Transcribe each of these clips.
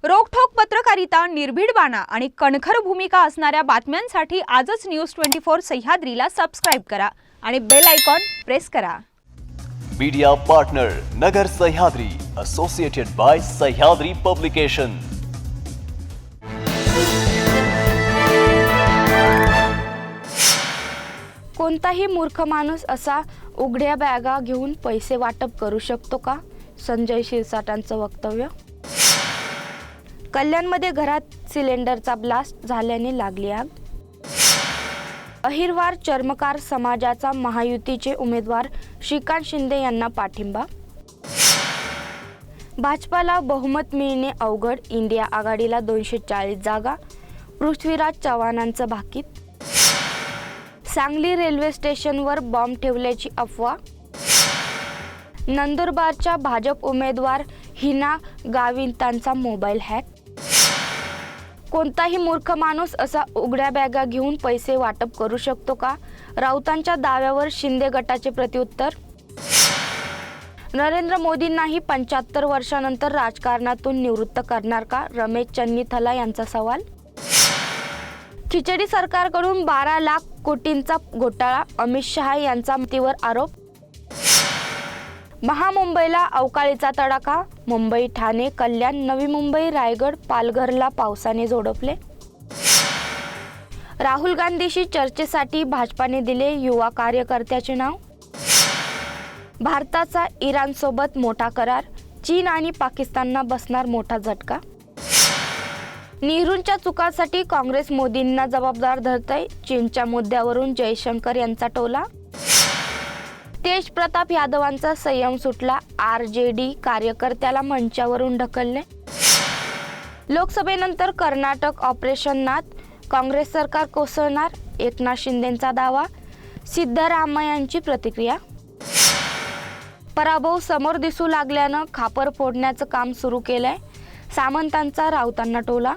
रोखठोक पत्रकारिता, निर्भीड बाणा आणि कणखर भूमिका असणाऱ्या बातम्यांसाठी आजच न्यूज 24 सह्याद्रीला सबस्क्राइब करा आणि बेल आयकॉन प्रेस करा। मीडिया पार्टनर नगर Sahyadri, associated bye Sahyadri publication. कोणताही मूर्ख माणूस असा उघड्या बॅगा घेऊन पैसे वाटप करू शकतो का? संजय शिरसाटांचं वक्तव्य। कल्याणमध्ये घरात सिलेंडरचा ब्लास्ट झाल्याने लागली आग। अहिरवार चर्मकार समाजाचा महायुतीचे उमेदवार श्रीकांत शिंदे यांना पाठिंबा। भाजपाला बहुमत मिळणे अवघड, इंडिया आघाडीला 240 जागा, पृथ्वीराज चव्हाणांचं भाकीत। सांगली रेल्वे स्टेशनवर बॉम्ब ठेवल्याची अफवा। नंदुरबारच्या भाजप उमेदवार हिना गावितांचा मोबाईल हॅक। कोणताही मूर्ख माणूस असा उघड्या बॅगा घेऊन पैसे वाटप करू शकतो का? राऊतांच्या दाव्यावर शिंदे गटाचे प्रत्युत्तर। नरेंद्र मोदींनाही 75 वर्षांनंतर राजकारणातून निवृत्त करणार का? रमेश चन्नीथला यांचा सवाल। खिचडी सरकारकडून 12 लाख कोटींचा घोटाळा, अमित शहा यांचा मतीवर आरोप। महामुंबईला अवकाळीचा तडाखा, मुंबई, ठाणे, कल्याण, नवी मुंबई, रायगड, पालघरला पावसाने झोडपले। राहुल गांधीशी चर्चेसाठी भाजपाने दिले युवा कार्यकर्त्याचे नाव। भारताचा इराणसोबत मोठा करार, चीन आणि पाकिस्तानला बसणार मोठा झटका। नेहरूंच्या चुकांसाठी काँग्रेस मोदींना जबाबदार धरतंय, चीनच्या मुद्द्यावरून जयशंकर यांचा टोला। तेज प्रताप यादवांचा संयम सुटला, आरजेडी कार्यकर्त्याला मंचावरून ढकलले। लोकसभेनंतर कर्नाटक ऑपरेशन नाथ, काँग्रेस सरकार कोसळणार, एकनाथ शिंदेंचा दावा, सिद्धरामय्यांची प्रतिक्रिया। पराभव समोर दिसू लागल्यानं खापर फोडण्याचं काम सुरू केलंय, सामंतांचा राऊतांना टोला।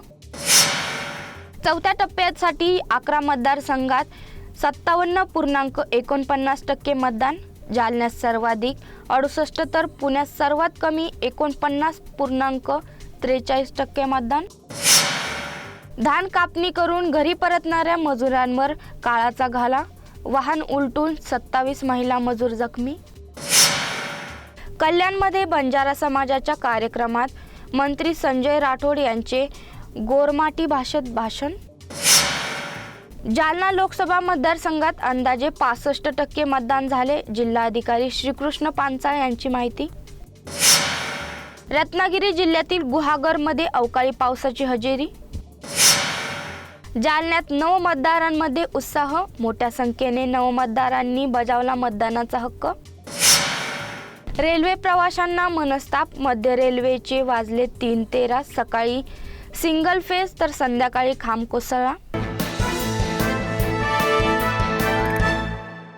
चौथ्या टप्प्यासाठी 11 मतदारसंघात 57.49% मतदान, जालन्यात सर्वाधिक 68 तर पुण्यात सर्वात कमी 49.43% मतदान। धान कापणी करून घरी परतणाऱ्या मजुरांवर काळाचा घाला, वाहन उलटून 27 महिला मजूर जखमी। कल्याणमध्ये बंजारा समाजाच्या कार्यक्रमात मंत्री संजय राठोड यांचे गोरमाटी भाषेत भाषण। जालना लोकसभा मतदारसंघात अंदाजे 65% मतदान झाले, जिल्हाधिकारी श्रीकृष्ण पांचाळ यांची माहिती। रत्नागिरी जिल्ह्यातील गुहागरमध्ये अवकाळी पावसाची हजेरी। जालन्यात नवमतदारांमध्ये उत्साह, मोठ्या संख्येने नवमतदारांनी बजावला मतदानाचा हक्क। रेल्वे प्रवाशांना मनस्ताप, मध्य रेल्वेचे वाजले 3:13, सकाळी सिंगल फेज तर संध्याकाळी खांब कोसळला।